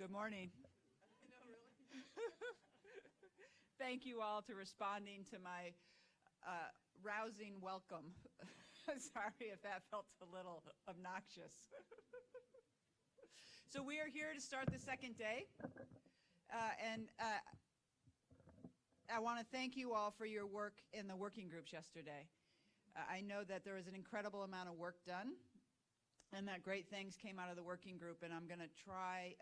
Good morning. Thank you all for responding to my rousing welcome. Sorry if that felt a little obnoxious. So we are here to start the second day, and I want to thank you all for your work in the working groups yesterday. I know that there was an incredible amount of work done, and that great things came out of the working group, and I'm going to try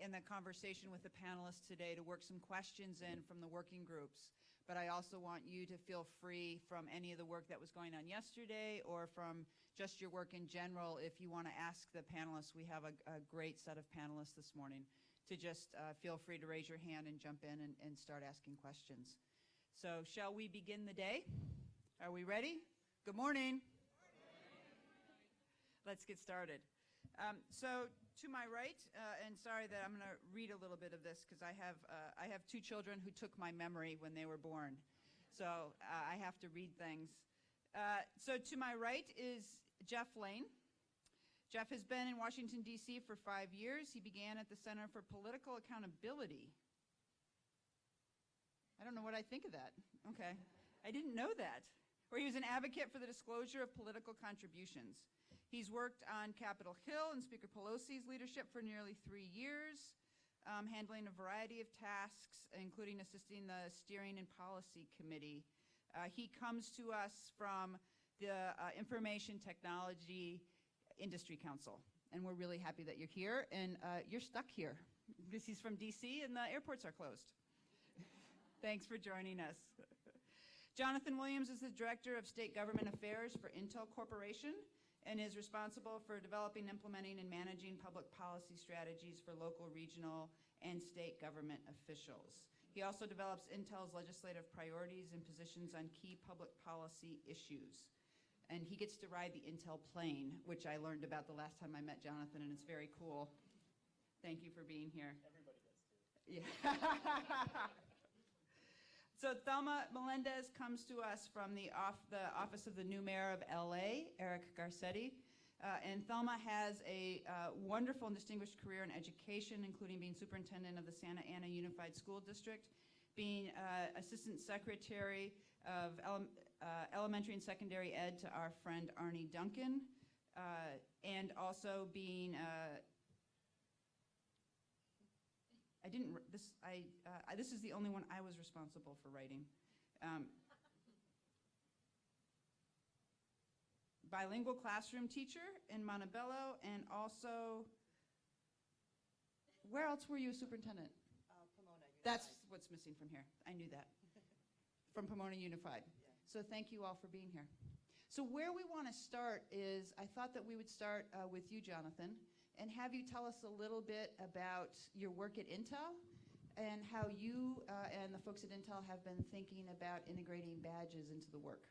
in the conversation with the panelists today to work some questions in from the working groups. But I also want you to feel free from any of the work that was going on yesterday or from just your work in general. If you want to ask the panelists, we have a great set of panelists this morning, to just feel free to raise your hand and jump in and start asking questions. So shall we begin the day? Are we ready? Good morning. Let's get started. So to my right, and sorry that I'm going to read a little bit of this because I have two children who took my memory when they were born. So I have to read things. So to my right is Geoff Lane. Geoff has been in Washington, D.C. for 5 years. He began at the Center for Political Accountability. I don't know what I think of that. Okay. I didn't know that. Where he was an advocate for the disclosure of political contributions. He's worked on Capitol Hill and Speaker Pelosi's leadership for nearly 3 years, handling a variety of tasks, including assisting the Steering and Policy Committee. He comes to us from the Information Technology Industry Council, and we're really happy that you're here, and you're stuck here because he's from D.C. and the airports are closed. Thanks for joining us. Jonathan Williams is the Director of State Government Affairs for Intel Corporation and is responsible for developing, implementing, and managing public policy strategies for local, regional, and state government officials. He also develops Intel's legislative priorities and positions on key public policy issues. And he gets to ride the Intel plane, which I learned about the last time I met Jonathan, and it's very cool. Thank you for being here. Everybody gets to. Yeah. So Thelma Melendez comes to us from the office of the new mayor of LA, Eric Garcetti. And Thelma has a wonderful and distinguished career in education, including being superintendent of the Santa Ana Unified School District, being assistant secretary of elementary and secondary ed to our friend Arnie Duncan, and also being this is the only one I was responsible for writing. Bilingual classroom teacher in Montebello, and also, where else were you a superintendent? Pomona Unified. That's what's missing from here. I knew that. From Pomona Unified. Yeah. So thank you all for being here. So where we want to start is, I thought that we would start with you, Jonathan, and have you tell us a little bit about your work at Intel and how you and the folks at Intel have been thinking about integrating badges into the work.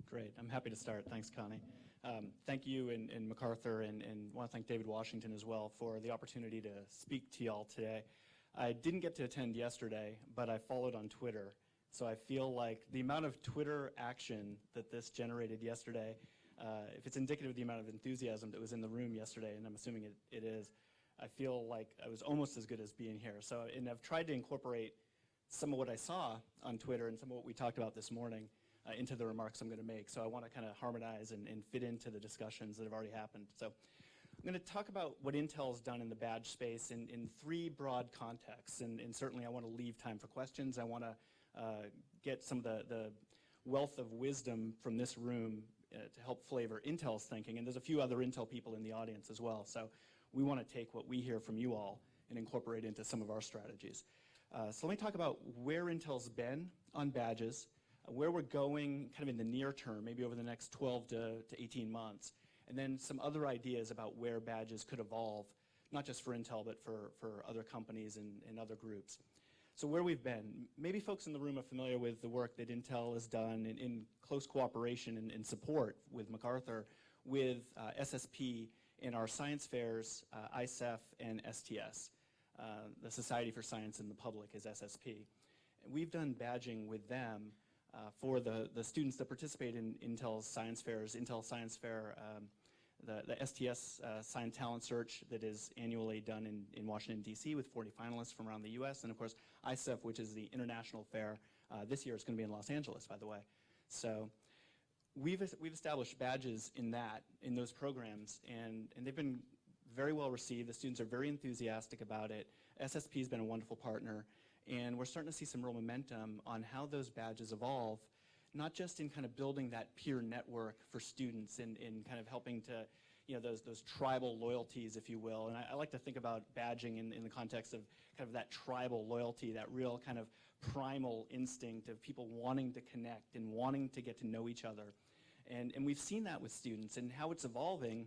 Great. I'm happy to start. Thanks, Connie. Thank you and MacArthur, and want to thank David Washington as well for the opportunity to speak to y'all today. I didn't get to attend yesterday, but I followed on Twitter. So I feel like the amount of Twitter action that this generated yesterday, if it's indicative of the amount of enthusiasm that was in the room yesterday, and I'm assuming it is, I feel like I was almost as good as being here. So, and I've tried to incorporate some of what I saw on Twitter and some of what we talked about this morning into the remarks I'm going to make. So I want to kind of harmonize and fit into the discussions that have already happened. So I'm going to talk about what Intel's done in the badge space in 3 broad contexts. And certainly I want to leave time for questions. I want to get some of the wealth of wisdom from this room to help flavor Intel's thinking. And there's a few other Intel people in the audience as well. So we want to take what we hear from you all and incorporate into some of our strategies. So let me talk about where Intel's been on badges, where we're going kind of in the near term, maybe over the next 12 to 18 months, and then some other ideas about where badges could evolve, not just for Intel, but for other companies and other groups. So where we've been, maybe folks in the room are familiar with the work that Intel has done in close cooperation and support with MacArthur, with SSP in our science fairs, ISEF and STS. The Society for Science in the Public is SSP. And we've done badging with them for the students that participate in Intel's science fairs. Intel Science Fair the STS Science Talent Search that is annually done in Washington, D.C. with 40 finalists from around the U.S. And of course, ISEF, which is the international fair. This year it's going to be in Los Angeles, by the way. So we've established badges in those programs, and they've been very well received. The students are very enthusiastic about it. SSP has been a wonderful partner, and we're starting to see some real momentum on how those badges evolve, not just in kind of building that peer network for students and in kind of helping to, those tribal loyalties, if you will. And I like to think about badging in the context of kind of that tribal loyalty, that real kind of primal instinct of people wanting to connect and wanting to get to know each other. And we've seen that with students, and how it's evolving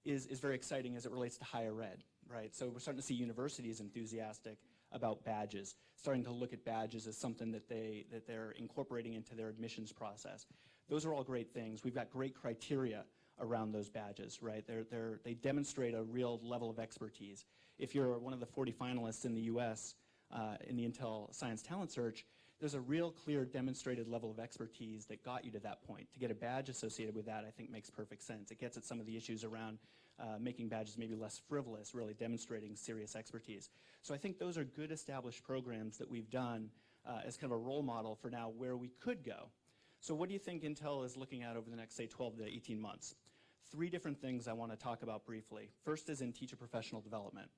is very exciting as it relates to higher ed, right? So we're starting to see universities enthusiastic about badges, starting to look at badges as something that they're incorporating into their admissions process. Those are all great things. We've got great criteria around those badges, right? They demonstrate a real level of expertise. If you're one of the 40 finalists in the US in the Intel Science Talent Search, there's a real clear demonstrated level of expertise that got you to that point. To get a badge associated with that, I think, makes perfect sense. It gets at some of the issues around making badges maybe less frivolous, really demonstrating serious expertise. So I think those are good established programs that we've done as kind of a role model for now where we could go. So what do you think Intel is looking at over the next, say, 12 to 18 months? 3 different things I want to talk about briefly. First is in teacher professional development.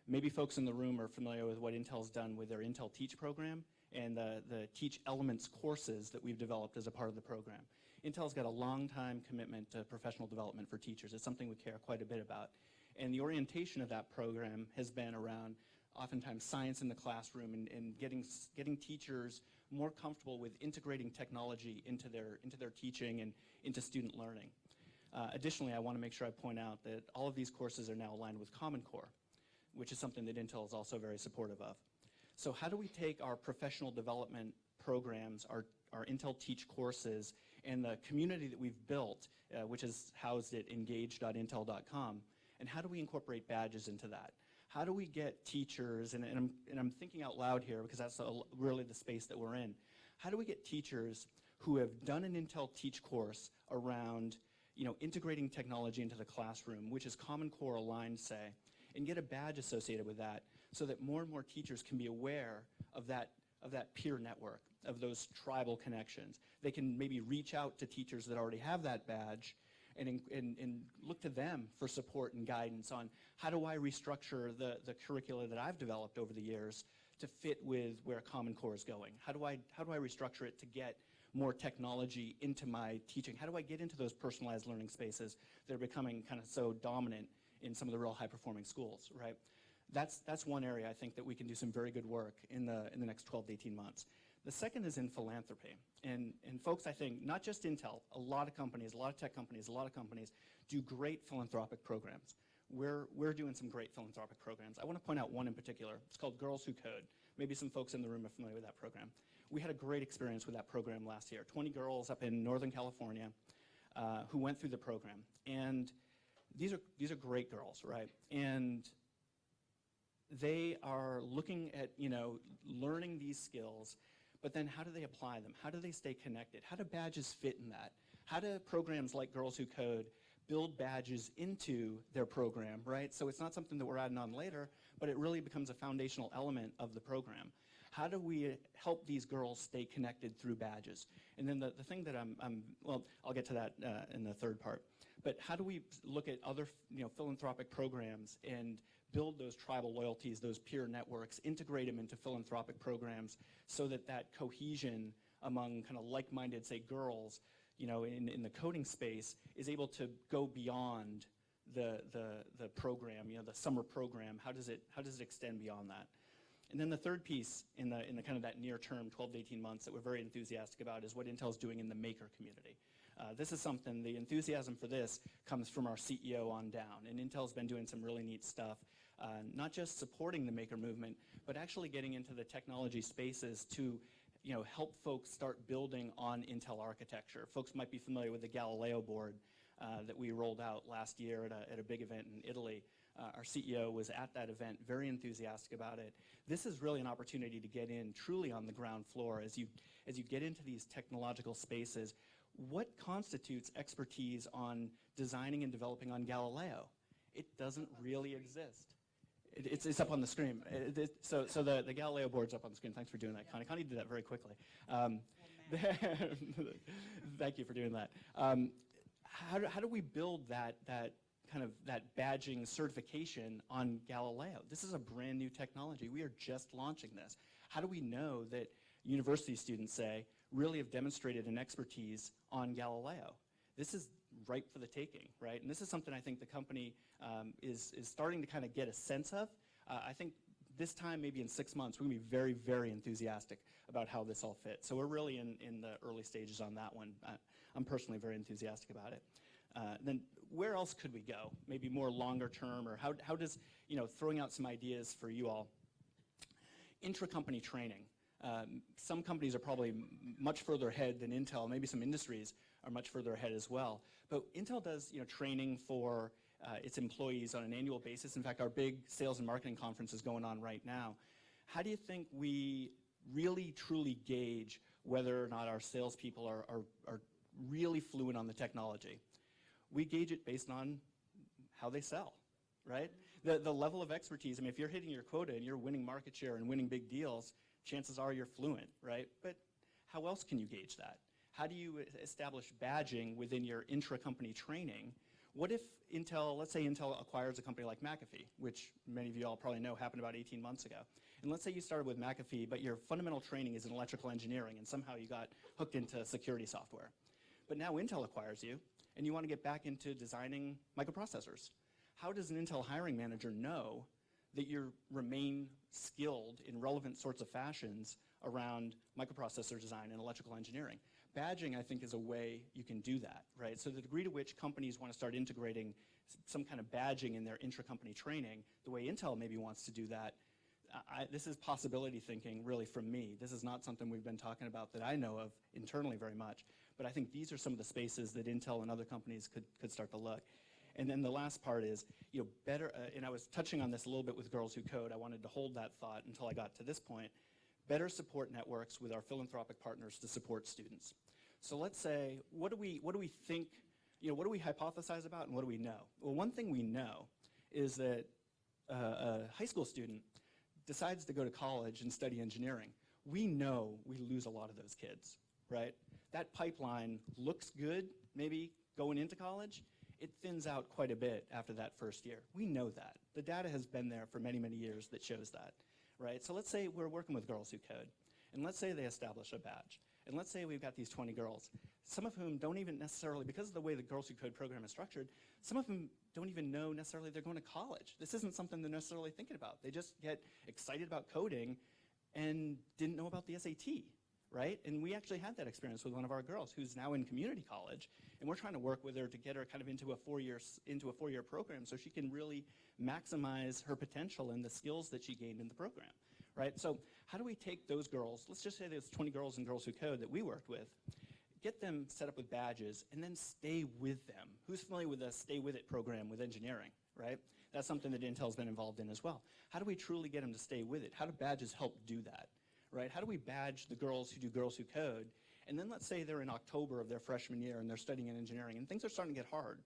Maybe folks in the room are familiar with what Intel's done with their Intel Teach program and the Teach Elements courses that we've developed as a part of the program. Intel's got a long time commitment to professional development for teachers. It's something we care quite a bit about. And the orientation of that program has been around oftentimes science in the classroom and getting teachers more comfortable with integrating technology into their teaching and into student learning. Additionally, I want to make sure I point out that all of these courses are now aligned with Common Core, which is something that Intel is also very supportive of. So how do we take our professional development programs, our Intel Teach courses, and the community that we've built, which is housed at engage.intel.com, and how do we incorporate badges into that? How do we get teachers, and I'm thinking out loud here because that's really the space that we're in, how do we get teachers who have done an Intel Teach course around integrating technology into the classroom, which is Common Core aligned, say, and get a badge associated with that so that more and more teachers can be aware of that peer network, of those tribal connections. They can maybe reach out to teachers that already have that badge and look to them for support and guidance on how do I restructure the curricula that I've developed over the years to fit with where Common Core is going? How do I restructure it to get more technology into my teaching? How do I get into those personalized learning spaces that are becoming kind of so dominant in some of the real high-performing schools, right? That's one area I think that we can do some very good work in the next 12 to 18 months. The second is in philanthropy. And folks, I think, not just Intel, a lot of companies, a lot of tech companies, a lot of companies do great philanthropic programs. We're doing some great philanthropic programs. I want to point out one in particular. It's called Girls Who Code. Maybe some folks in the room are familiar with that program. We had a great experience with that program last year. 20 girls up in Northern California who went through the program. And these are great girls, right? And they are looking at, learning these skills, but then how do they apply them? How do they stay connected? How do badges fit in that? How do programs like Girls Who Code build badges into their program, right? So it's not something that we're adding on later, but it really becomes a foundational element of the program. How do we help these girls stay connected through badges? And then the thing that I'll get to that in the third part. But how do we look at other philanthropic programs and build those tribal loyalties, those peer networks, integrate them into philanthropic programs so that cohesion among kind of like-minded, say, girls, in the coding space is able to go beyond the program, the summer program. How does it extend beyond that? And then the third piece in the kind of that near term, 12 to 18 months that we're very enthusiastic about is what Intel's doing in the maker community. This is something, the enthusiasm for this comes from our CEO on down, and Intel's been doing some really neat stuff, not just supporting the maker movement, but actually getting into the technology spaces to help folks start building on Intel architecture. Folks might be familiar with the Galileo board that we rolled out last year at a big event in Italy. Our CEO was at that event, very enthusiastic about it. This is really an opportunity to get in truly on the ground floor as you get into these technological spaces. What constitutes expertise on designing and developing on Galileo. It doesn't really exist. It's up on the screen. So the Galileo board's up on the screen. Thanks for doing that, Connie. Connie did that very quickly. Thank you for doing that. How do we build that badging certification on Galileo? This is a brand new technology. We are just launching this. How do we know that university students, say, really have demonstrated an expertise on Galileo? This is ripe for the taking, right? And this is something I think the company is starting to kind of get a sense of. I think this time, maybe in 6 months, we're going to be very, very enthusiastic about how this all fits. So we're really in the early stages on that one. I'm personally very enthusiastic about it. Then where else could we go? Maybe more longer term, or how does, throwing out some ideas for you all. Intra-company training. Some companies are probably much further ahead than Intel. Maybe some industries are much further ahead as well. But Intel does training for its employees on an annual basis. In fact, our big sales and marketing conference is going on right now. How do you think we really, truly gauge whether or not our salespeople are really fluent on the technology? We gauge it based on how they sell, right? The level of expertise, I mean, if you're hitting your quota and you're winning market share and winning big deals, chances are you're fluent, right? But how else can you gauge that? How do you establish badging within your intra-company training? What if Intel, let's say Intel acquires a company like McAfee, which many of you all probably know happened about 18 months ago. And let's say you started with McAfee, but your fundamental training is in electrical engineering, and somehow you got hooked into security software. But now Intel acquires you, and you want to get back into designing microprocessors. How does an Intel hiring manager know that you remain skilled in relevant sorts of fashions around microprocessor design and electrical engineering? Badging, I think, is a way you can do that, right? So the degree to which companies want to start integrating some kind of badging in their intra-company training, the way Intel maybe wants to do that, this is possibility thinking really from me. This is not something we've been talking about that I know of internally very much, but I think these are some of the spaces that Intel and other companies could start to look. And then the last part is, better, and I was touching on this a little bit with Girls Who Code. I wanted to hold that thought until I got to this point. Better support networks with our philanthropic partners to support students. So let's say, what do we think, what do we hypothesize about and what do we know? Well, one thing we know is that a high school student decides to go to college and study engineering. We know we lose a lot of those kids, right? That pipeline looks good, maybe going into college. It thins out quite a bit after that first year. We know that. The data has been there for many, many years that shows that, right? So let's say we're working with Girls Who Code, and let's say they establish a badge. And let's say we've got these 20 girls, some of whom don't even necessarily, because of the way the Girls Who Code program is structured, some of them don't even know necessarily they're going to college. This isn't something they're necessarily thinking about. They just get excited about coding and didn't know about the SAT, right? And we actually had that experience with one of our girls who's now in community college, and we're trying to work with her to get her kind of into a four-year program so she can really maximize her potential and the skills that she gained in the program, right? So how do we take those girls, let's just say there's 20 girls in Girls Who Code that we worked with, get them set up with badges, and then stay with them? Who's familiar with the Stay With It program with engineering, right? That's something that Intel's been involved in as well. How do we truly get them to stay with it? How do badges help do that, right? How do we badge the girls who do Girls Who Code? And then let's say they're in October of their freshman year and they're studying in engineering and things are starting to get hard.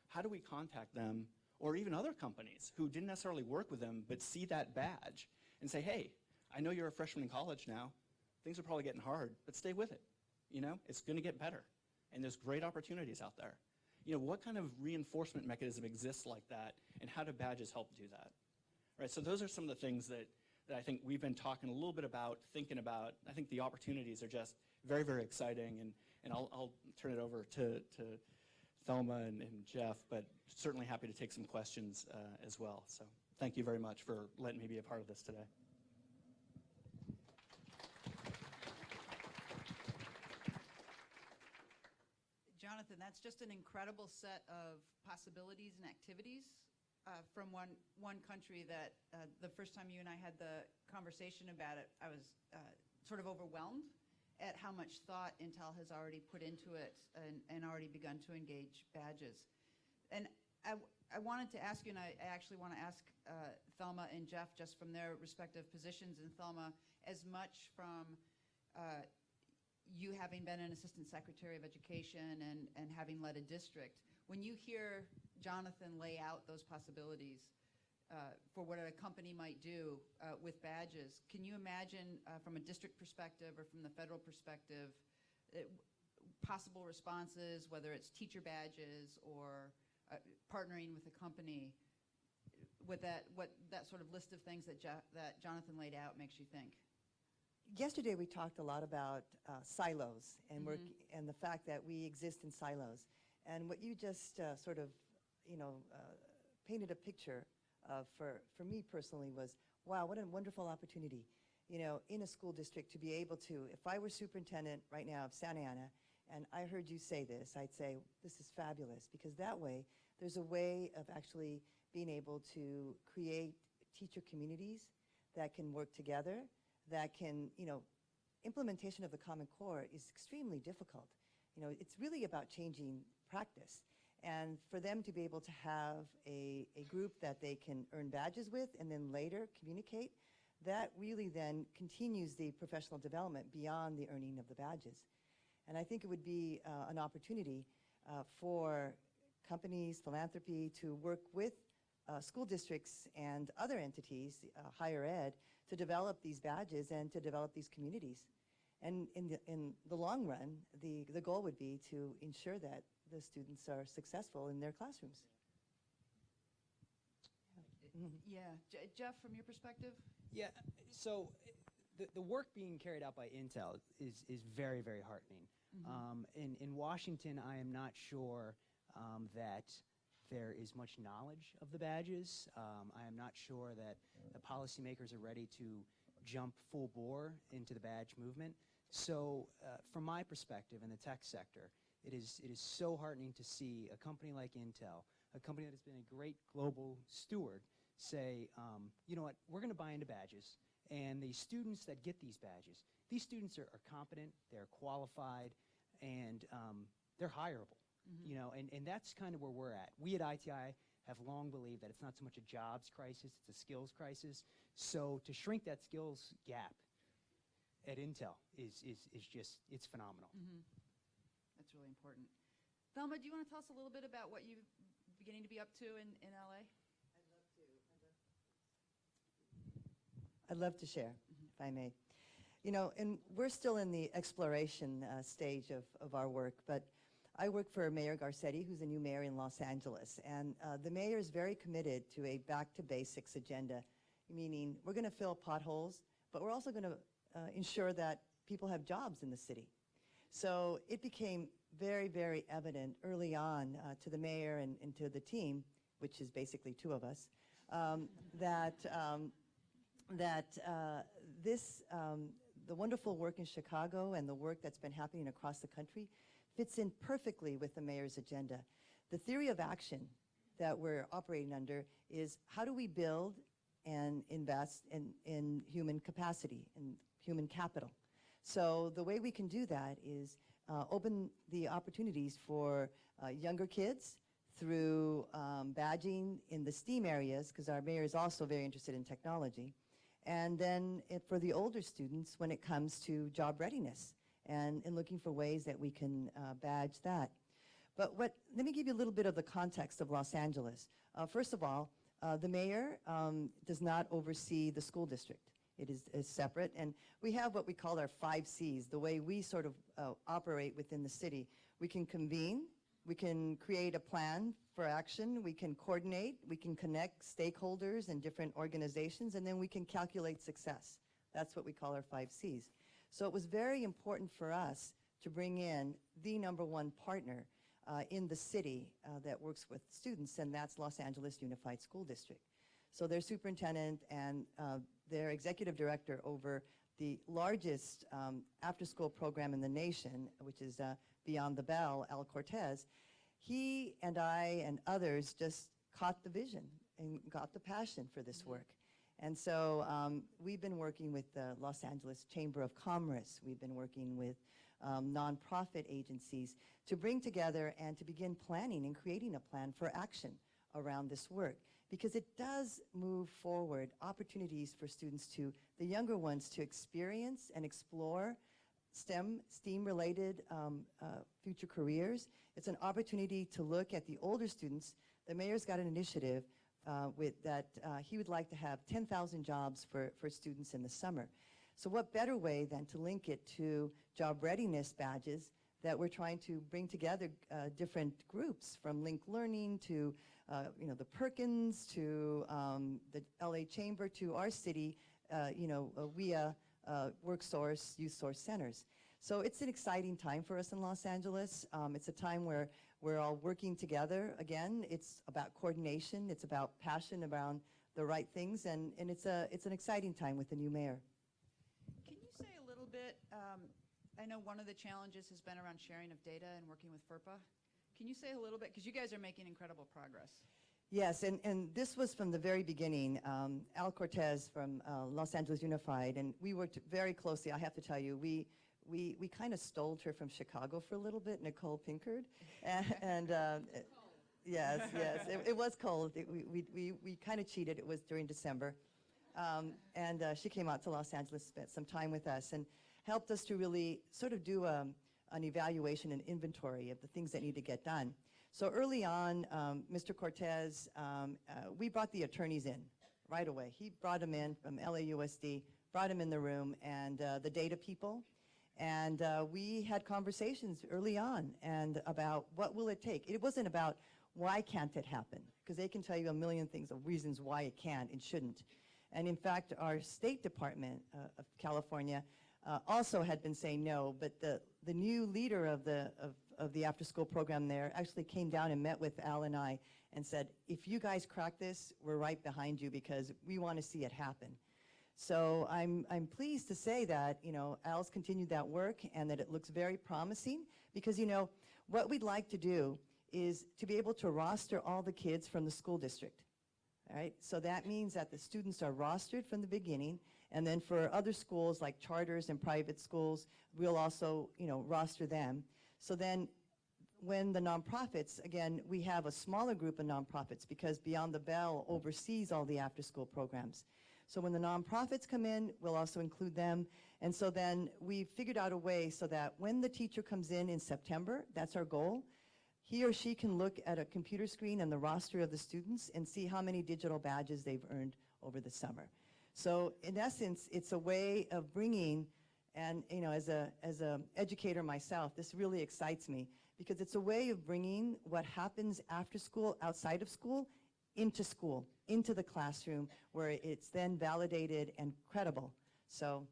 How do we contact them, or even other companies who didn't necessarily work with them but see that badge and say, hey, I know you're a freshman in college now. Things are probably getting hard, but stay with it. It's going to get better. And there's great opportunities out there. What kind of reinforcement mechanism exists like that, and how do badges help do that? Right, so those are some of the things that I think we've been talking a little bit about, thinking about. I think the opportunities are just very, very exciting, and I'll turn it over to Thelma and Geoff, but certainly happy to take some questions as well. So thank you very much for letting me be a part of this today. Jonathan, that's just an incredible set of possibilities and activities from one country that the first time you and I had the conversation about it, I was sort of overwhelmed at how much thought Intel has already put into it and already begun to engage badges. And I wanted to ask you, and I actually want to ask Thelma and Geoff, just from their respective positions, and Thelma, as much from you having been an assistant secretary of education and having led a district, When you hear Jonathan lay out those possibilities for what a company might do with badges, can you imagine from a district perspective or from the federal perspective possible responses, whether it's teacher badges or partnering with a company, what that sort of list of things that Jonathan laid out makes you think? Yesterday we talked a lot about silos and work and the fact that we exist in silos. And what you just sort of, painted a picture of for me personally was, wow, what a wonderful opportunity, in a school district to be able to, if I were superintendent right now of Santa Ana and I heard you say this, I'd say, this is fabulous, because that way there's a way of actually being able to create teacher communities that can work together, that can, implementation of the Common Core is extremely difficult. It's really about changing practice. And for them to be able to have a group that they can earn badges with and then later communicate, that really then continues the professional development beyond the earning of the badges. And I think it would be an opportunity for companies, philanthropy, to work with school districts and other entities, higher ed, to develop these badges and to develop these communities. And in the long run, the goal would be to ensure that the students are successful in their classrooms. Yeah. Geoff, from your perspective? Yeah, so the work being carried out by Intel is very, very heartening. In Washington, I am not sure that there is much knowledge of the badges. I am not sure that the policymakers are ready to jump full bore into the badge movement. So from my perspective in the tech sector, it is so heartening to see a company like Intel, a company that has been a great global steward, say, you know what, we're going to buy into badges, and the students that get these badges, these students are competent, they're qualified, and they're hireable. And that's kind of where we're at. We at ITI have long believed that it's not so much a jobs crisis, it's a skills crisis. So to shrink that skills gap at Intel is just, it's phenomenal. That's really important. Thelma, do you want to tell us a little bit about what you're beginning to be up to in LA? I'd love to share, if I may. And we're still in the exploration stage of our work, but I work for Mayor Garcetti, who's a new mayor in Los Angeles, and the mayor is very committed to a back-to-basics agenda, meaning we're going to fill potholes, but we're also going to ensure that people have jobs in the city. So it became very, very evident early on to the mayor and to the team, which is basically two of us, the wonderful work in Chicago and the work that's been happening across the country fits in perfectly with the mayor's agenda. The theory of action that we're operating under is how do we build and invest in human capacity, in human capital. So the way we can do that is open the opportunities for younger kids through badging in the STEAM areas, because our mayor is also very interested in technology. And then for the older students when it comes to job readiness and in looking for ways that we can badge that. But let me give you a little bit of the context of Los Angeles. First of all, the mayor does not oversee the school district. It is separate, and we have what we call our 5 C's, the way we sort of operate within the city. We can convene, we can create a plan for action, we can coordinate, we can connect stakeholders and different organizations, and then we can calculate success. That's what we call our 5 C's. So it was very important for us to bring in the #1 partner in the city that works with students, and that's Los Angeles Unified School District. So their superintendent and their executive director over the largest after-school program in the nation, which is Beyond the Bell, Al Cortez, he and I and others just caught the vision and got the passion for this work. And so we've been working with the Los Angeles Chamber of Commerce. We've been working with nonprofit agencies to bring together and to begin planning and creating a plan for action around this work, because it does move forward opportunities for students the younger ones, to experience and explore STEAM-related future careers. It's an opportunity to look at the older students. The mayor's got an initiative he would like to have 10,000 jobs for students in the summer. So what better way than to link it to job readiness badges that we're trying to bring together different groups, from Link Learning to the Perkins to the LA Chamber to our city, WIA WorkSource, Youth Source Centers. So it's an exciting time for us in Los Angeles. It's a time where we're all working together. Again, it's about coordination. It's about passion around the right things, and it's an exciting time with the new mayor. Can you say a little bit, I know one of the challenges has been around sharing of data and working with FERPA. Can you say a little bit, because you guys are making incredible progress. Yes, and this was from the very beginning. Al Cortez from Los Angeles Unified, and we worked very closely. I have to tell you, we kind of stole her from Chicago for a little bit, Nicole Pinkard, and yes, it was cold. We kind of cheated. It was during December, and she came out to Los Angeles, spent some time with us, and helped us to really sort of do an evaluation and inventory of the things that need to get done. So early on, Mr. Cortez, we brought the attorneys in right away. He brought them in from LAUSD, brought them in the room, and the data people. And we had conversations early on and about what will it take. It wasn't about why can't it happen, because they can tell you a million things of reasons why it can't and shouldn't. And in fact, our State Department of California also had been saying no, but the new leader of the after-school program there actually came down and met with Al and I and said, if you guys crack this, we're right behind you because we want to see it happen. So I'm pleased to say that, Al's continued that work and that it looks very promising, because, what we'd like to do is to be able to roster all the kids from the school district. All right, so that means that the students are rostered from the beginning, and then for other schools like charters and private schools, we'll also, roster them. So then when the nonprofits, again, we have a smaller group of nonprofits because Beyond the Bell oversees all the after-school programs. So when the nonprofits come in, we'll also include them. And so then we figured out a way so that when the teacher comes in September, that's our goal, he or she can look at a computer screen and the roster of the students and see how many digital badges they've earned over the summer. So in essence, it's a way of bringing, and as a educator myself, this really excites me, because it's a way of bringing what happens after school, outside of school, into the classroom, where it's then validated and credible. So,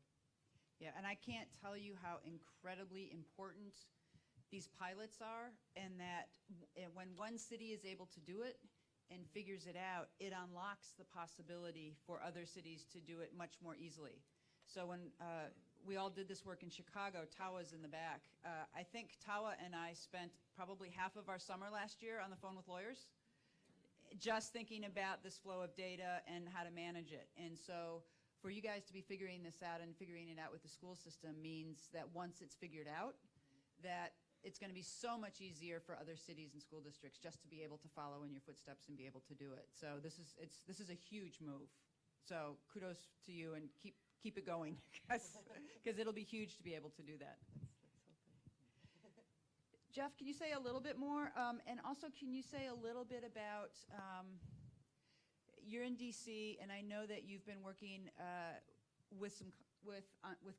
yeah, and I can't tell you how incredibly important these pilots are, and that when one city is able to do it and figures it out, it unlocks the possibility for other cities to do it much more easily. So when we all did this work in Chicago, Tawa's in the back. I think Tawa and I spent probably half of our summer last year on the phone with lawyers, just thinking about this flow of data and how to manage it. And so for you guys to be figuring this out and figuring it out with the school system means that once it's figured out, that it's going to be so much easier for other cities and school districts just to be able to follow in your footsteps and be able to do it. So this is a huge move. So kudos to you, and keep it going, because it'll be huge to be able to do that. Geoff, can you say a little bit more? And also, can you say a little bit about, you're in DC, and I know that you've been working with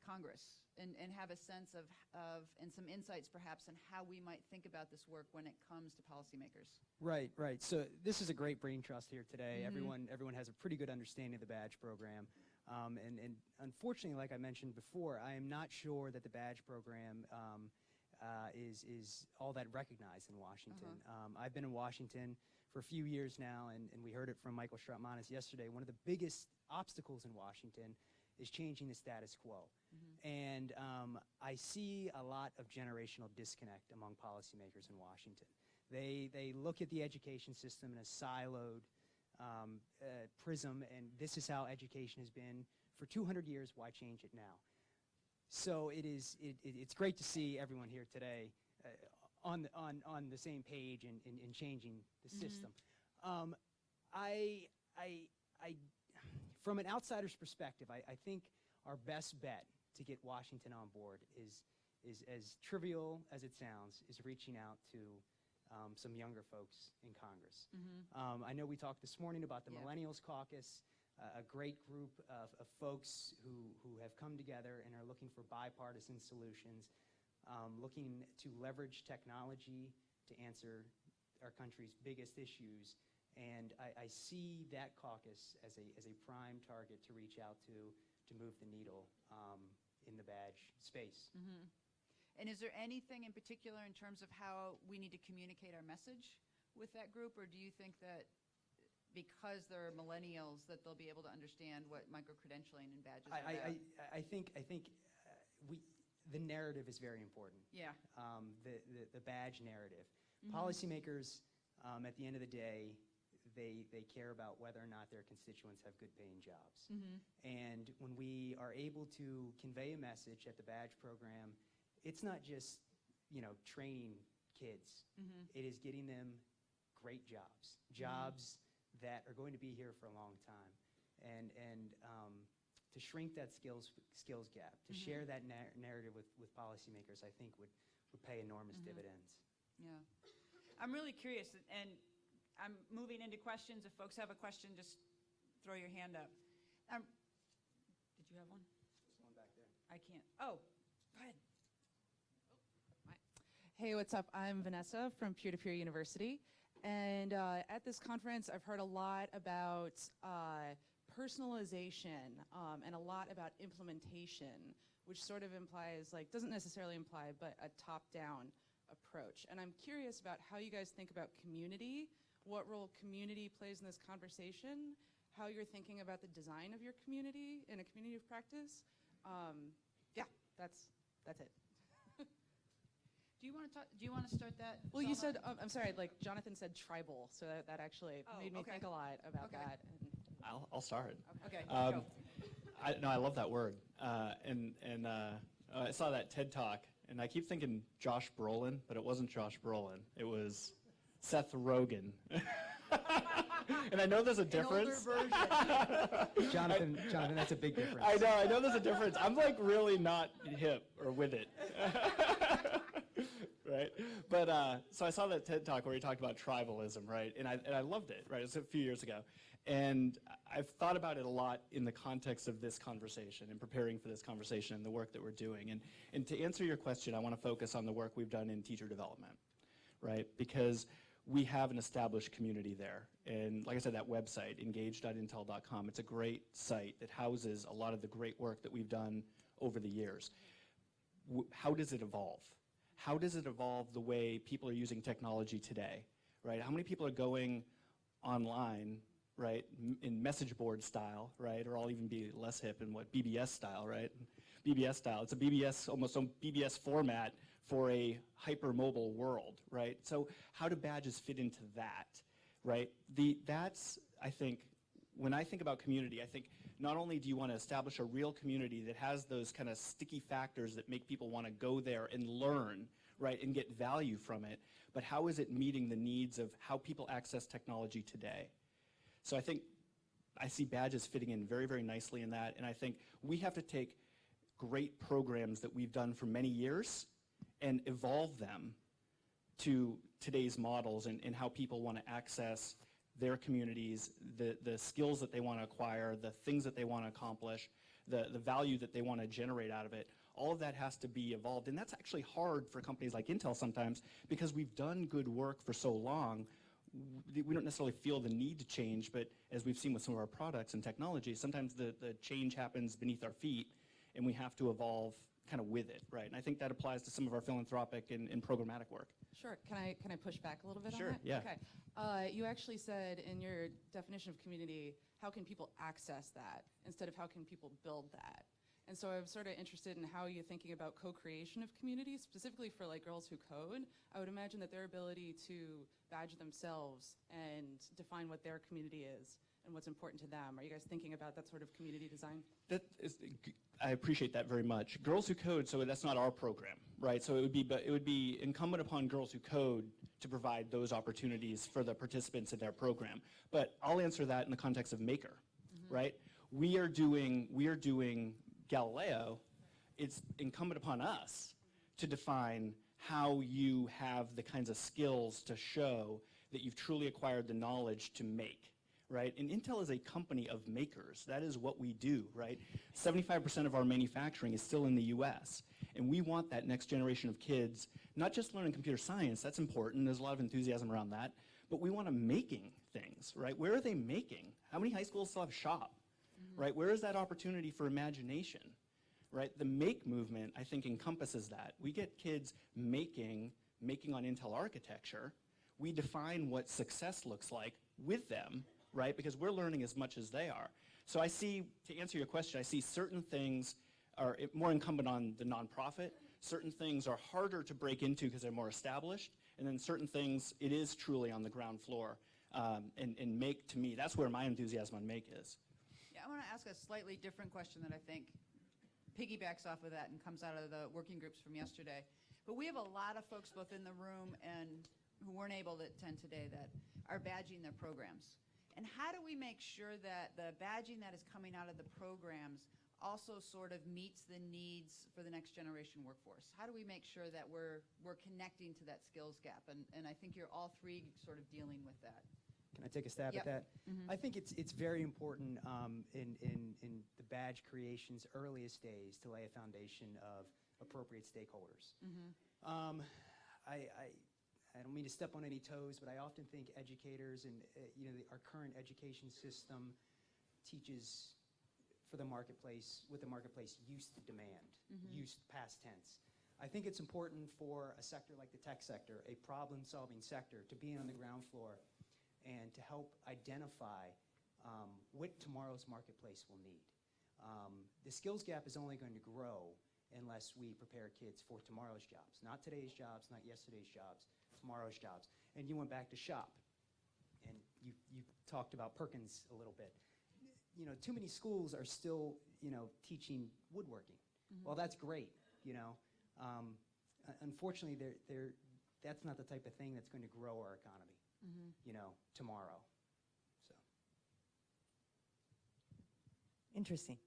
Congress and have a sense of and some insights perhaps on how we might think about this work when it comes to policymakers. Right. So this is a great brain trust here today. Mm-hmm. Everyone has a pretty good understanding of the badge program. And unfortunately, like I mentioned before, I am not sure that the badge program is all that recognized in Washington. I've been in Washington for a few years now, and we heard it from Michael Strautmanis yesterday. One of the biggest obstacles in Washington is changing the status quo. And I see a lot of generational disconnect among policymakers in Washington. They look at the education system in a siloed prism, and this is how education has been for 200 years. Why change it now? So it's great to see everyone here today on the same page in changing the system. From an outsider's perspective, I think our best bet to get Washington on board is as trivial as it sounds, is reaching out to some younger folks in Congress. I know we talked this morning about the Millennials Caucus, a great group of folks who have come together and are looking for bipartisan solutions, looking to leverage technology to answer our country's biggest issues. And I see that caucus as a prime target to reach out to move the needle in the badge space. And is there anything in particular in terms of how we need to communicate our message with that group, or do you think that because they're millennials that they'll be able to understand what micro-credentialing and badges are about? I think the narrative is very important. Yeah. The badge narrative. Policymakers, at the end of the day, they care about whether or not their constituents have good paying jobs. And when we are able to convey a message at the badge program, it's not just, training kids. It is getting them great jobs, jobs that are going to be here for a long time. And to shrink that skills gap, to share that narrative with policymakers, I think would pay enormous dividends. Yeah. I'm really curious, and I'm moving into questions. If folks have a question, just throw your hand up. Did you have one? There's one back there. I can't. Oh, go ahead. Hey, what's up? I'm Vanessa from Peer-to-Peer University. And at this conference, I've heard a lot about personalization and a lot about implementation, which sort of implies, doesn't necessarily imply, but a top-down approach. And I'm curious about how you guys think about community, what role community plays in this conversation, how you're thinking about the design of your community in a community of practice. Yeah, that's it. Do you want to start that? Well, you Thelma? said, I'm sorry, Jonathan said tribal, so that actually made me think a lot about that. And I'll start. Okay, Um, go. I love that word. I saw that TED Talk, and I keep thinking Josh Brolin, but it wasn't Josh Brolin. It was Seth Rogen. And I know there's a difference. An older version. Jonathan, that's a big difference. I know there's a difference. I'm really not hip or with it. Right? But so I saw that TED Talk where he talked about tribalism, right? And I loved it, right? It was a few years ago. And I've thought about it a lot in the context of this conversation and preparing for this conversation and the work that we're doing. And to answer your question, I want to focus on the work we've done in teacher development, right? Because we have an established community there. And like I said, that website, engage.intel.com, it's a great site that houses a lot of the great work that we've done over the years. How does it evolve? How does it evolve the way people are using technology today, right? How many people are going online, right, in message board style, right, or I'll even be less hip in BBS style, right? BBS style, it's a BBS, almost some BBS format for a hyper-mobile world, right? So how do badges fit into that, right? That's, I think, when I think about community, I think not only do you want to establish a real community that has those kind of sticky factors that make people want to go there and learn, right, and get value from it, but how is it meeting the needs of how people access technology today? So I think I see badges fitting in very, very nicely in that, and I think we have to take great programs that we've done for many years and evolve them to today's models and how people want to access their communities, the skills that they want to acquire, the things that they want to accomplish, the value that they want to generate out of it. All of that has to be evolved, and that's actually hard for companies like Intel sometimes because we've done good work for so long. We don't necessarily feel the need to change, but as we've seen with some of our products and technology, sometimes the change happens beneath our feet, and we have to evolve kind of with it, right? And I think that applies to some of our philanthropic and programmatic work. Sure. Can I push back a little bit Sure, on that? yeah. Okay. You actually said in your definition of community, how can people access that instead of how can people build that? And so I'm sort of interested in how you're thinking about co-creation of community, specifically for Girls Who Code. I would imagine that their ability to badge themselves and define what their community is and what's important to them. Are you guys thinking about that sort of community design? I appreciate that very much. Girls Who Code, so that's not our program, right? So it would be incumbent upon Girls Who Code to provide those opportunities for the participants in their program. But I'll answer that in the context of Maker, right? We are doing Galileo it's incumbent upon us to define how you have the kinds of skills to show that you've truly acquired the knowledge to make, right? And Intel is a company of makers. That is what we do, right? 75% of our manufacturing is still in the US. And we want that next generation of kids, not just learning computer science, that's important, there's a lot of enthusiasm around that, but we want them making things, right? Where are they making? How many high schools still have a shop, right? Where is that opportunity for imagination, right? The make movement, I think, encompasses that. We get kids making on Intel architecture. We define what success looks like with them, right? Because we're learning as much as they are. So I see, to answer your question, I see certain things are more incumbent on the nonprofit. Certain things are harder to break into because they're more established. And then certain things, it is truly on the ground floor. And make, to me, that's where my enthusiasm on make is. Yeah, I want to ask a slightly different question that I think piggybacks off of that and comes out of the working groups from yesterday. But we have a lot of folks both in the room and who weren't able to attend today that are badging their programs. And how do we make sure that the badging that is coming out of the programs also sort of meets the needs for the next generation workforce? How do we make sure that we're connecting to that skills gap? And I think you're all three sort of dealing with that. Can I take a stab Yep. at that? Mhm. I think it's very important in the badge creation's earliest days to lay a foundation of appropriate stakeholders. I don't mean to step on any toes, but I often think educators and our current education system teaches for the marketplace, what the marketplace used to demand, used past tense. I think it's important for a sector like the tech sector, a problem-solving sector, to be on the ground floor and to help identify what tomorrow's marketplace will need. The skills gap is only going to grow unless we prepare kids for tomorrow's jobs, not today's jobs, not yesterday's jobs, tomorrow's jobs. And you went back to shop, and you talked about Perkins a little bit. Too many schools are still, teaching woodworking. Well, that's great, Unfortunately, that's not the type of thing that's going to grow our economy, tomorrow. So. Interesting.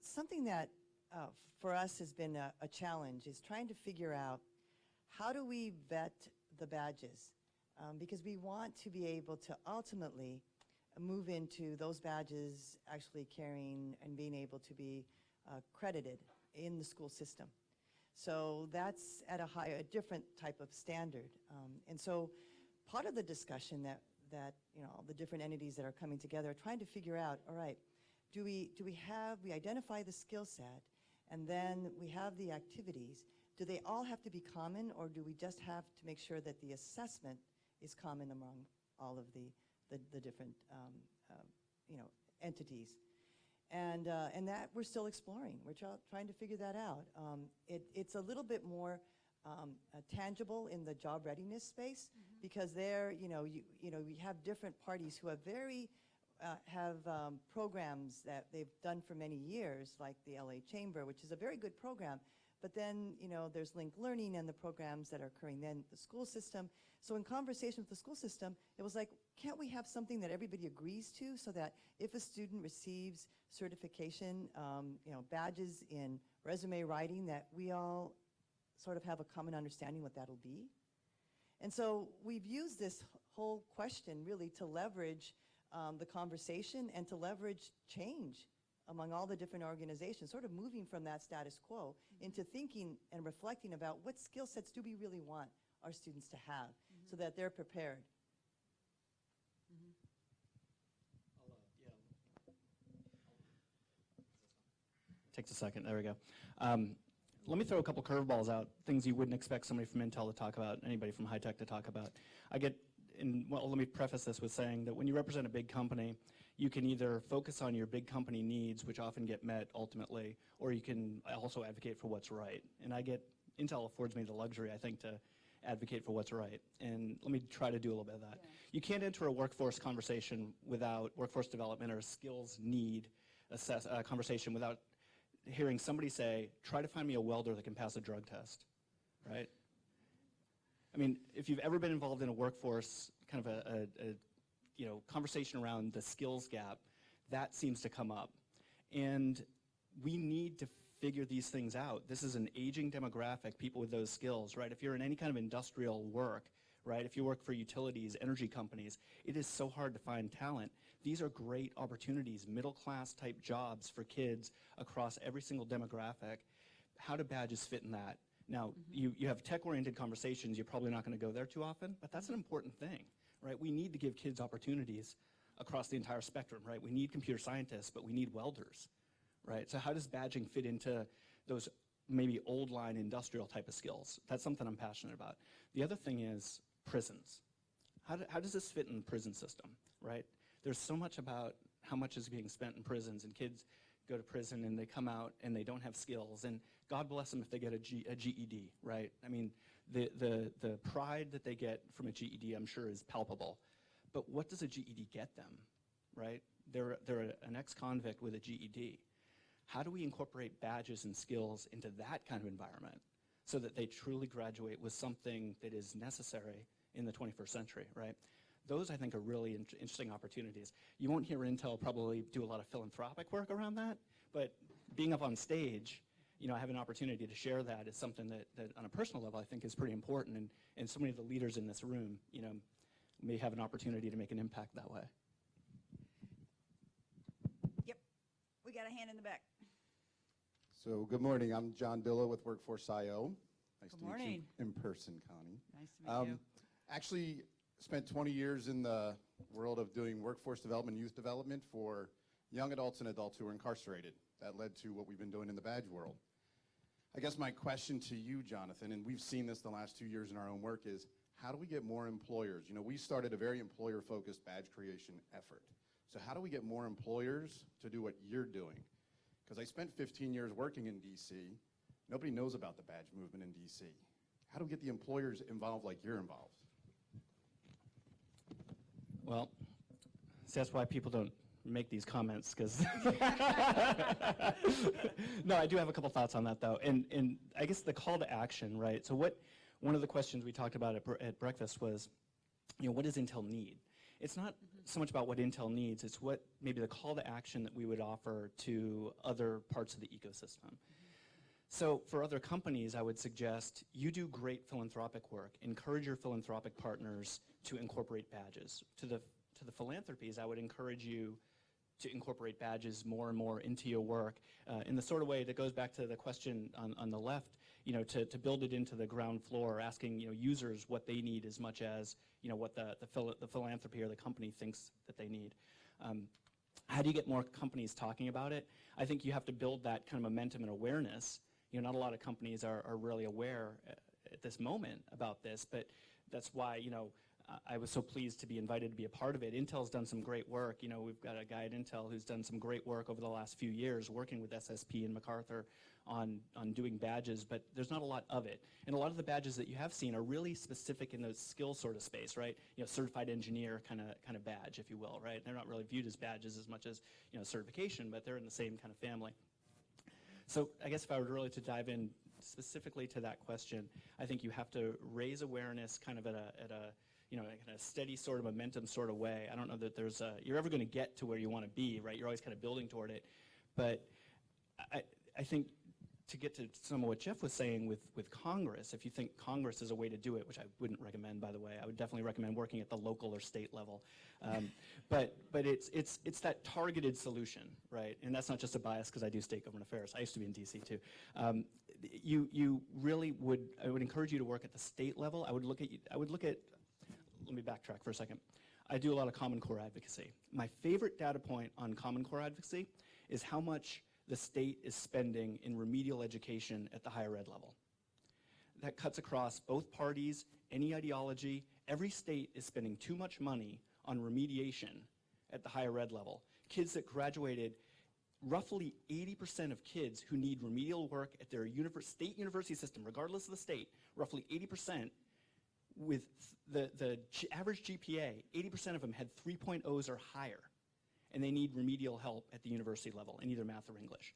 Something that for us has been a challenge is trying to figure out how do we vet the badges, because we want to be able to ultimately move into those badges actually carrying and being able to be credited in the school system. So that's at a different type of standard. And so part of the discussion that the different entities that are coming together are trying to figure out, all right, we identify the skill set, and then we have the activities. Do they all have to be common, or do we just have to make sure that the assessment is common among all of the different entities? And that we're still exploring. We're trying to figure that out. It's a little bit more tangible in the job readiness space, because there, we have different parties who have programs that they've done for many years, like the LA Chamber, which is a very good program. But then, there's linked learning and the programs that are occurring then the school system. So in conversation with the school system, it was like, can't we have something that everybody agrees to, so that if a student receives certification, badges in resume writing, that we all sort of have a common understanding what that'll be? And so we've used this whole question really to leverage the conversation and to leverage change among all the different organizations, sort of moving from that status quo into thinking and reflecting about what skill sets do we really want our students to have, so that they're prepared. Takes a second. There we go. Let me throw a couple curveballs out, things you wouldn't expect somebody from Intel to talk about, anybody from high tech to talk about. Let me preface this with saying that when you represent a big company, you can either focus on your big company needs, which often get met ultimately, or you can also advocate for what's right. And Intel affords me the luxury, I think, to advocate for what's right. And let me try to do a little bit of that. Yeah. You can't enter a workforce conversation without workforce development or a skills need conversation without hearing somebody say, try to find me a welder that can pass a drug test, right? I mean, if you've ever been involved in a workforce, kind of a conversation around the skills gap, that seems to come up. And we need to figure these things out. This is an aging demographic, people with those skills, right? If you're in any kind of industrial work, right? If you work for utilities, energy companies, it is so hard to find talent. These are great opportunities, middle-class type jobs for kids across every single demographic. How do badges fit in that? Now, you have tech-oriented conversations, you're probably not going to go there too often, but that's an important thing, right? We need to give kids opportunities across the entire spectrum, right? We need computer scientists, but we need welders, right? So how does badging fit into those maybe old line industrial type of skills? That's something I'm passionate about. The other thing is prisons. How does this fit in the prison system, right? There's so much about how much is being spent in prisons, and kids go to prison and they come out and they don't have skills, and God bless them if they get a GED, right? I mean, the pride that they get from a GED, I'm sure, is palpable. But what does a GED get them, right? They're an ex-convict with a GED. How do we incorporate badges and skills into that kind of environment so that they truly graduate with something that is necessary in the 21st century, right? Those, I think, are really interesting opportunities. You won't hear Intel probably do a lot of philanthropic work around that, but being up on stage, you know, I have an opportunity to share that is something that on a personal level I think is pretty important, and so many of the leaders in this room, you know, may have an opportunity to make an impact that way. Yep. We got a hand in the back. So good morning. I'm John Billow with Workforce.io. Nice Good to morning. meet you in person, Connie. Nice to meet you. Actually spent 20 years in the world of doing workforce development, youth development for young adults and adults who are incarcerated. That led to what we've been doing in the badge world. I guess my question to you, Jonathan, and we've seen this the last 2 years in our own work, is how do we get more employers? You know, we started a very employer-focused badge creation effort. So how do we get more employers to do what you're doing? Because I spent 15 years working in DC. Nobody knows about the badge movement in DC. How do we get the employers involved like you're involved? Well, see, that's why people don't make these comments, because no, I do have a couple thoughts on that, though. And I guess the call to action, right? So one of the questions we talked about at breakfast was, you know, what does Intel need? It's not so much about what Intel needs, it's what maybe the call to action that we would offer to other parts of the ecosystem. So for other companies, I would suggest you do great philanthropic work. Encourage your philanthropic partners to incorporate badges. To the philanthropies, I would encourage you to incorporate badges more and more into your work in the sort of way that goes back to the question on the left, you know, to build it into the ground floor, asking, you know, users what they need as much as, you know, what the philanthropy or the company thinks that they need. How do you get more companies talking about it? I think you have to build that kind of momentum and awareness. You know, not a lot of companies are really aware at this moment about this, but that's why, you know, I was so pleased to be invited to be a part of it. Intel's done some great work. You know, we've got a guy at Intel who's done some great work over the last few years working with SSP and MacArthur on doing badges, but there's not a lot of it. And a lot of the badges that you have seen are really specific in the skill sort of space, right? You know, certified engineer kind of badge, if you will, right? They're not really viewed as badges as much as, you know, certification, but they're in the same kind of family. So I guess if I were really to dive in specifically to that question, I think you have to raise awareness kind of at a you know, in a steady sort of momentum sort of way. I don't know that you're ever going to get to where you want to be, right? You're always kind of building toward it. But I think to get to some of what Geoff was saying with Congress, if you think Congress is a way to do it, which I wouldn't recommend, by the way, I would definitely recommend working at the local or state level. But it's that targeted solution, right? And that's not just a bias because I do state government affairs. I used to be in DC too. You really I would encourage you to work at the state level. I would look at, let me backtrack for a second. I do a lot of Common Core advocacy. My favorite data point on Common Core advocacy is how much the state is spending in remedial education at the higher ed level. That cuts across both parties, any ideology. Every state is spending too much money on remediation at the higher ed level. Kids that graduated, roughly 80% of kids who need remedial work at their state university system, regardless of the state, roughly 80%, with the average GPA, 80% of them had 3.0s or higher, and they need remedial help at the university level in either math or English.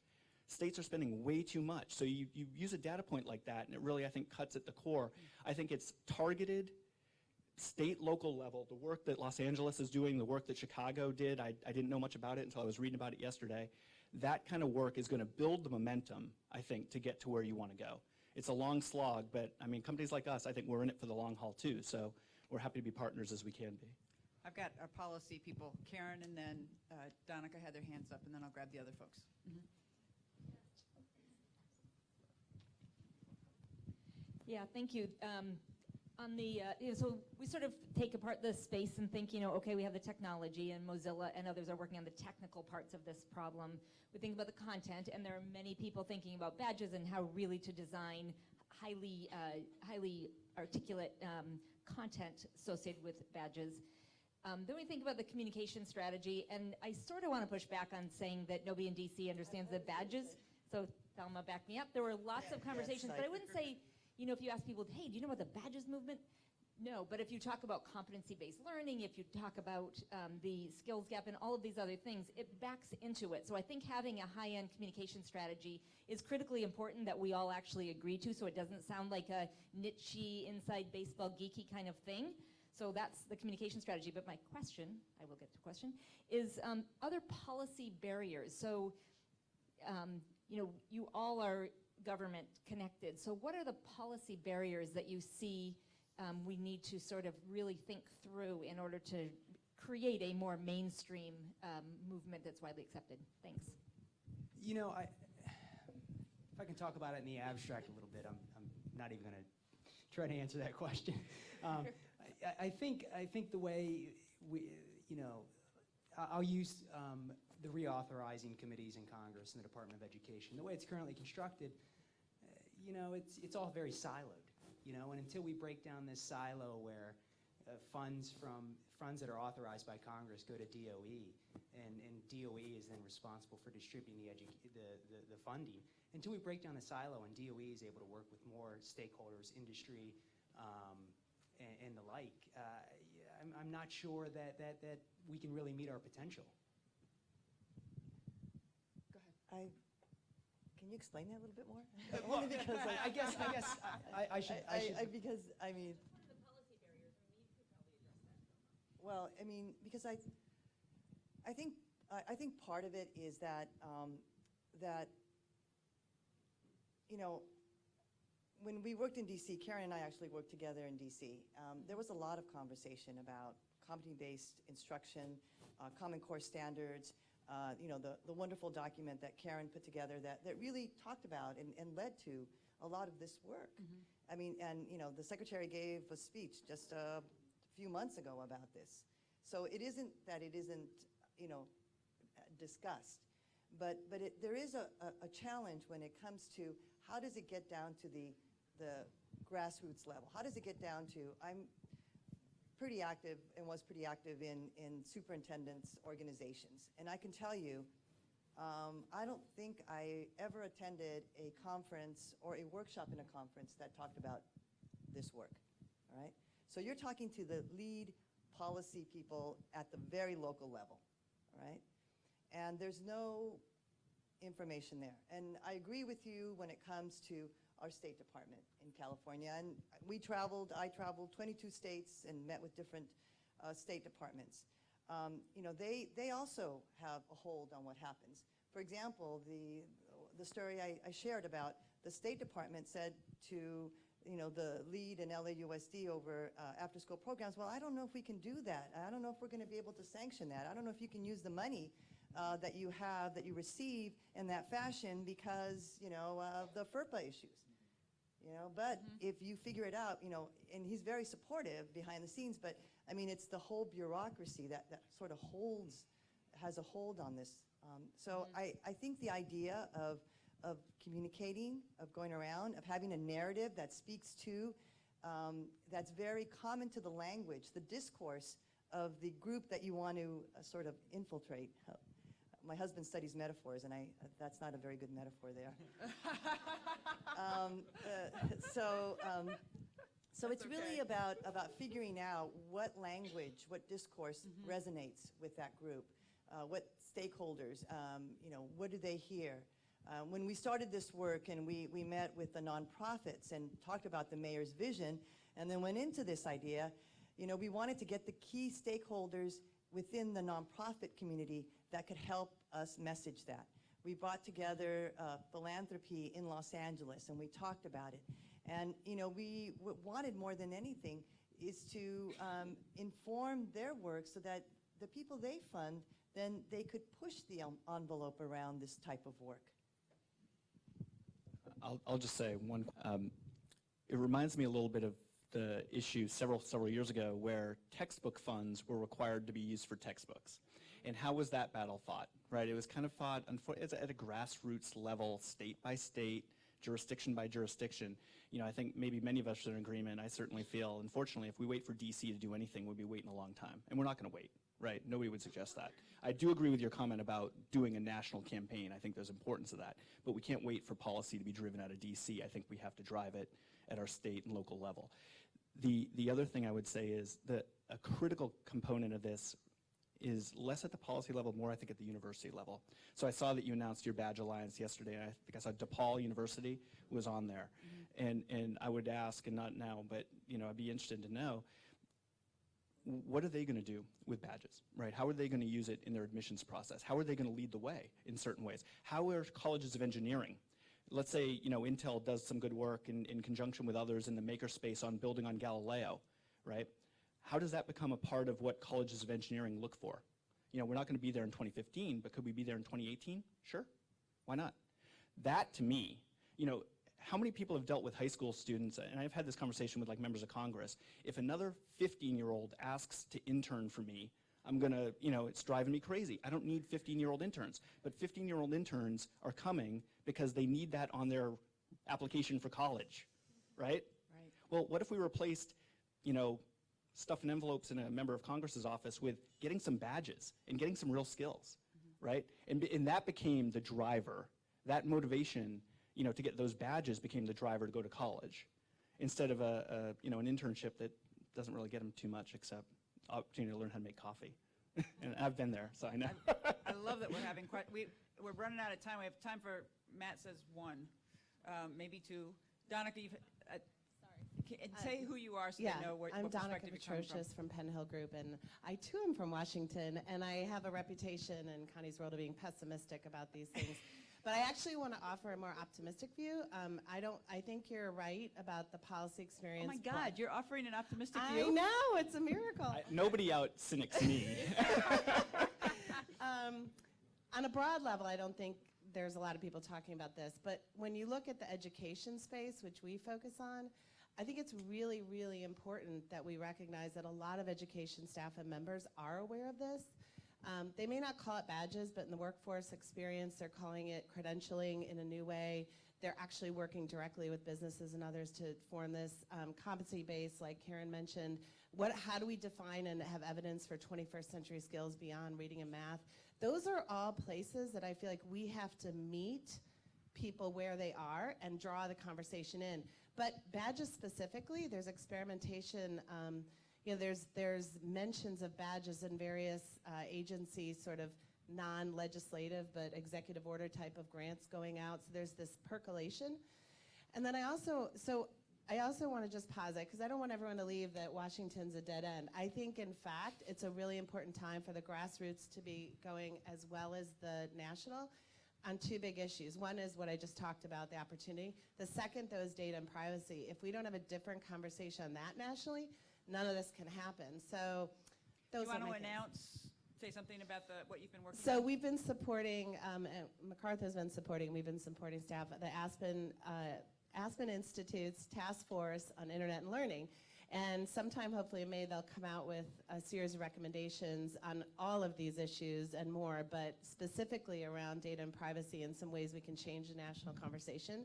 States are spending way too much. So you use a data point like that, and it really, I think, cuts at the core. I think it's targeted, state, local level, the work that Los Angeles is doing, the work that Chicago did, I didn't know much about it until I was reading about it yesterday. That kind of work is going to build the momentum, I think, to get to where you want to go. It's a long slog, but I mean, companies like us, I think we're in it for the long haul too, so we're happy to be partners as we can be. I've got our policy people, Karen, and then Donica had their hands up, and then I'll grab the other folks. Yeah, thank you. So we sort of take apart the space and think, okay, we have the technology, and Mozilla and others are working on the technical parts of this problem. We think about the content, and there are many people thinking about badges and how really to design highly articulate content associated with badges. Then we think about the communication strategy, and I sort of want to push back on saying that nobody in DC understands the badges. So Thelma, back me up. There were lots of conversations, but I wouldn't say, if you ask people, hey, do you know about the badges movement? No, but if you talk about competency-based learning, if you talk about the skills gap and all of these other things, it backs into it. So I think having a high-end communication strategy is critically important that we all actually agree to, so it doesn't sound like a niche-y, inside baseball geeky kind of thing. So that's the communication strategy. But my question, I will get to question, is other policy barriers. So, you all are government connected. So what are the policy barriers that you see we need to sort of really think through in order to create a more mainstream movement that's widely accepted? Thanks. If I can talk about it in the abstract a little bit, I'm not even going to try to answer that question. I think the way I'll use the reauthorizing committees in Congress and the Department of Education. The way it's currently constructed, it's all very siloed, and until we break down this silo where funds that are authorized by Congress go to DOE, and DOE is then responsible for distributing the funding, until we break down the silo and DOE is able to work with more stakeholders, industry, and the like, I'm not sure that we can really meet our potential. Go ahead. Can you explain that a little bit more? Well, Only because I guess I should. Because I mean. Well, I mean, because I think part of it is that when we worked in DC, Karen and I actually worked together in DC. There was a lot of conversation about competency-based instruction, Common Core standards. The wonderful document that Karen put together that really talked about and led to a lot of this work. I mean, and the Secretary gave a speech just a few months ago about this. So it isn't that it isn't, discussed, but there is a challenge when it comes to how does it get down to the grassroots level? How does it get down to, I'm pretty active and was pretty active in superintendents' organizations. And I can tell you, I don't think I ever attended a conference or a workshop in a conference that talked about this work, all right? So you're talking to the lead policy people at the very local level, all right? And there's no information there. And I agree with you when it comes to our State Department in California. And I traveled 22 states and met with different State Departments. They also have a hold on what happens. For example, the story I shared about the State Department said to the lead in LAUSD over after-school programs, well, I don't know if we can do that. I don't know if we're going to be able to sanction that. I don't know if you can use the money that you receive in that fashion because, of the FERPA issues. But if you figure it out, and he's very supportive behind the scenes, but I mean, it's the whole bureaucracy that sort of has a hold on this. So I think the idea of communicating, of going around, of having a narrative that speaks to, that's very common to the language, the discourse of the group that you want to sort of infiltrate. My husband studies metaphors, and that's not a very good metaphor there. So it's really about figuring out what language, what discourse resonates with that group, what stakeholders, what do they hear? When we started this work and we met with the nonprofits and talked about the mayor's vision and then went into this idea, You know, we wanted to get the key stakeholders within the nonprofit community that could help us message that. We brought together philanthropy in Los Angeles, and we talked about it. And, you know, we wanted more than anything is to inform their work so that the people they fund, then they could push the envelope around this type of work. I'll just say one. It reminds me a little bit of the issue several years ago where textbook funds were required to be used for textbooks. And how was that battle fought, right? It was kind of fought at a grassroots level, state by state, jurisdiction by jurisdiction. You know, I think maybe many of us are in agreement. I certainly feel, unfortunately, if we wait for DC to do anything, we'll be waiting a long time. And we're not going to wait, right? Nobody would suggest that. I do agree with your comment about doing a national campaign. I think there's importance of that. But we can't wait for policy to be driven out of DC. I think we have to drive it at our state and local level. The other thing I would say is that a critical component of this is less at the policy level, more I think at the university level. So I saw that you announced your badge alliance yesterday, and I think I saw DePaul University was on there. And I would ask, and not now, but you know, I'd be interested to know, what are they going to do with badges, right? How are they going to use it in their admissions process? How are they going to lead the way in certain ways? How are colleges of engineering? Let's say, you know, Intel does some good work in conjunction with others in the makerspace on building on Galileo, right? How does that become a part of what colleges of engineering look for? You know, we're not going to be there in 2015, but could we be there in 2018? Sure. Why not? That, to me, you know, how many people have dealt with high school students, and I've had this conversation with like members of Congress, if another 15-year-old asks to intern for me, I'm gonna, you know, it's driving me crazy. I don't need 15-year-old interns, but 15-year-old interns are coming because they need that on their application for college, right? Right. Well, what if we replaced, you know, stuffing envelopes in a member of Congress's office with getting some badges and getting some real skills, right? And that became the driver. That motivation, you know, to get those badges became the driver to go to college, instead of you know, an internship that doesn't really get them too much except opportunity to learn how to make coffee. And I've been there, so I know. I love that we're having we're running out of time. We have time for, Matt says one, maybe two. Donica, say who you are so they know what I'm Donica perspective you're coming from. Petrocious from Penn Hill Group, and I too am from Washington, and I have a reputation in Connie's world of being pessimistic about these things. But I actually want to offer a more optimistic view. I think you're right about the policy experience. Oh my God, you're offering an optimistic view? I know, it's a miracle. Nobody out cynics me. On a broad level, I don't think there's a lot of people talking about this, but when you look at the education space, which we focus on, I think it's really, really important that we recognize that a lot of education staff and members are aware of this. They may not call it badges, but in the workforce experience, they're calling it credentialing in a new way. They're actually working directly with businesses and others to form this competency base, like Karen mentioned. How do we define and have evidence for 21st century skills beyond reading and math? Those are all places that I feel like we have to meet people where they are and draw the conversation in. But badges specifically, there's experimentation. You know, there's mentions of badges in various agencies, sort of non-legislative but executive order type of grants going out. So there's this percolation. And then I also want to just pause it because I don't want everyone to leave that Washington's a dead end. I think, in fact, it's a really important time for the grassroots to be going as well as the national on two big issues. One is what I just talked about, the opportunity. The second, though, is data and privacy. If we don't have a different conversation on that nationally, none of this can happen. So those are my things. Do you want to announce, say something about what you've been working on? So we've been supporting, MacArthur's been supporting, we've been supporting staff at the Aspen Institute's Task Force on Internet and Learning. And sometime, hopefully in May, they'll come out with a series of recommendations on all of these issues and more, but specifically around data and privacy and some ways we can change the national conversation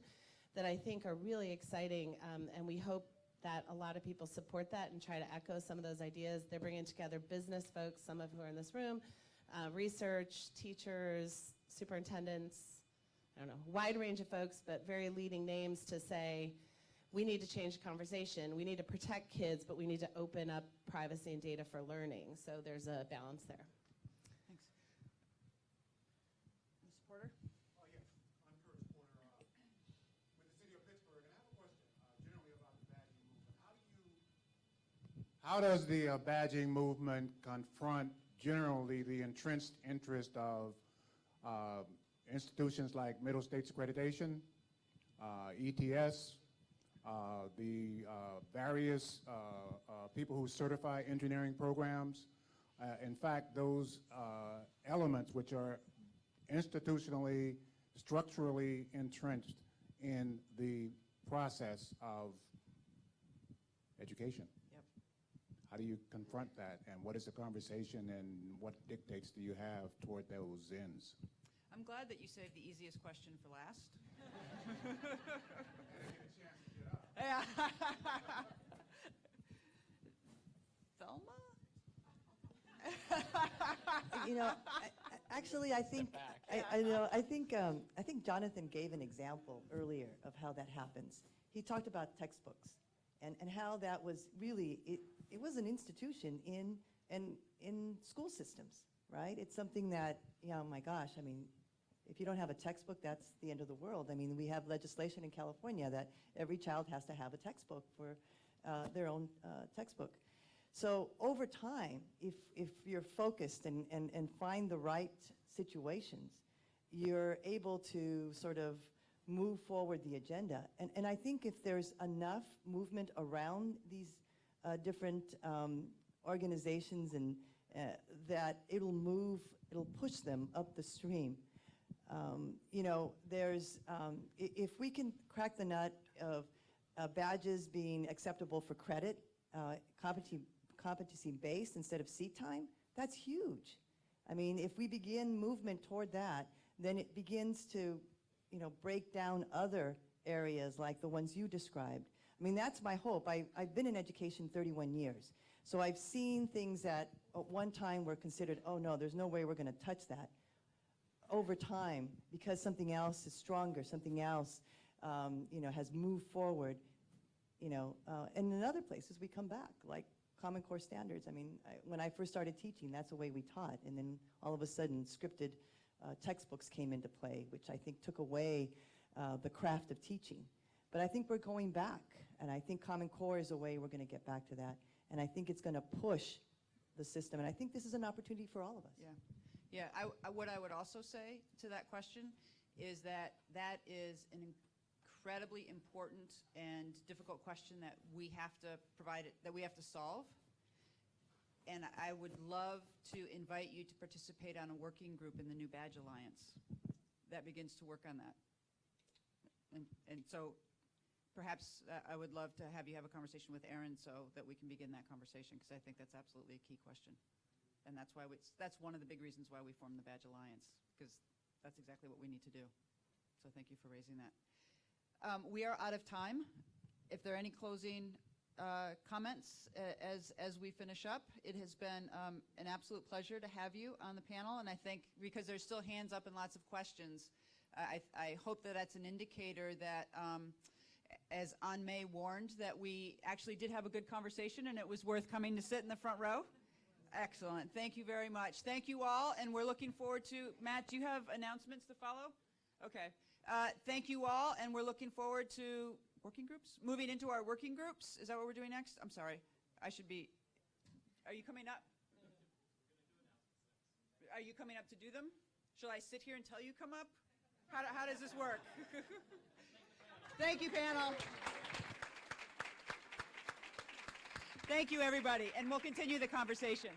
that I think are really exciting, and we hope that a lot of people support that and try to echo some of those ideas. They're bringing together business folks, some of who are in this room, research, teachers, superintendents, I don't know, wide range of folks, but very leading names to say, we need to change the conversation. We need to protect kids, but we need to open up privacy and data for learning. So there's a balance there. Thanks. Mr. Porter? Oh, yes. I'm Curtis Porter with the city of Pittsburgh, and I have a question generally about the badging movement. How how does the badging movement confront generally the entrenched interest of institutions like Middle States Accreditation, ETS, the various people who certify engineering programs? In fact, those elements which are institutionally, structurally entrenched in the process of education. Yep. How do you confront that, and what is the conversation, and what dictates do you have toward those ends? I'm glad that you saved the easiest question for last. Yeah. Thelma? You know, actually, I think I think Jonathan gave an example earlier of how that happens. He talked about textbooks and how that was really it was an institution in school systems, right? It's something that, oh my gosh, I mean, if you don't have a textbook, that's the end of the world. I mean, we have legislation in California that every child has to have a textbook for their own textbook. So over time, if you're focused and find the right situations, you're able to sort of move forward the agenda. And I think if there's enough movement around these different organizations and that it'll push them up the stream. You know, if we can crack the nut of badges being acceptable for credit, competency-based instead of seat time, that's huge. I mean, if we begin movement toward that, then it begins to, you know, break down other areas like the ones you described. I mean, that's my hope. I've been in education 31 years. So I've seen things that at one time were considered, oh no, there's no way we're going to touch that. Over time, because something else is stronger, something else, you know, has moved forward, you know, and in other places we come back, like Common Core standards. I mean, when I first started teaching, that's the way we taught, and then all of a sudden scripted textbooks came into play, which I think took away the craft of teaching. But I think we're going back, and I think Common Core is a way we're going to get back to that, and I think it's going to push the system, and I think this is an opportunity for all of us. Yeah. Yeah, what I would also say to that question is that that is an incredibly important and difficult question that we have to provide, that we have to solve. And I would love to invite you to participate on a working group in the New Badge Alliance that begins to work on that. And so perhaps I would love to have you have a conversation with Aaron so that we can begin that conversation, because I think that's absolutely a key question. And that's why that's one of the big reasons why we formed the Badge Alliance, because that's exactly what we need to do. So thank you for raising that. We are out of time. If there are any closing comments as we finish up, it has been an absolute pleasure to have you on the panel. And I think because there's still hands up and lots of questions, I hope that that's an indicator that, as Ann May warned, that we actually did have a good conversation and it was worth coming to sit in the front row. Excellent. Thank you very much. Thank you all, and we're looking forward to, Matt, do you have announcements to follow? Okay. Thank you all, and we're looking forward to working groups? Moving into our working groups? Is that what we're doing next? I'm sorry. Are you coming up? Are you coming up to do them? Shall I sit here until you come up? How does this work? Thank you, panel. Thank you, everybody, and we'll continue the conversation.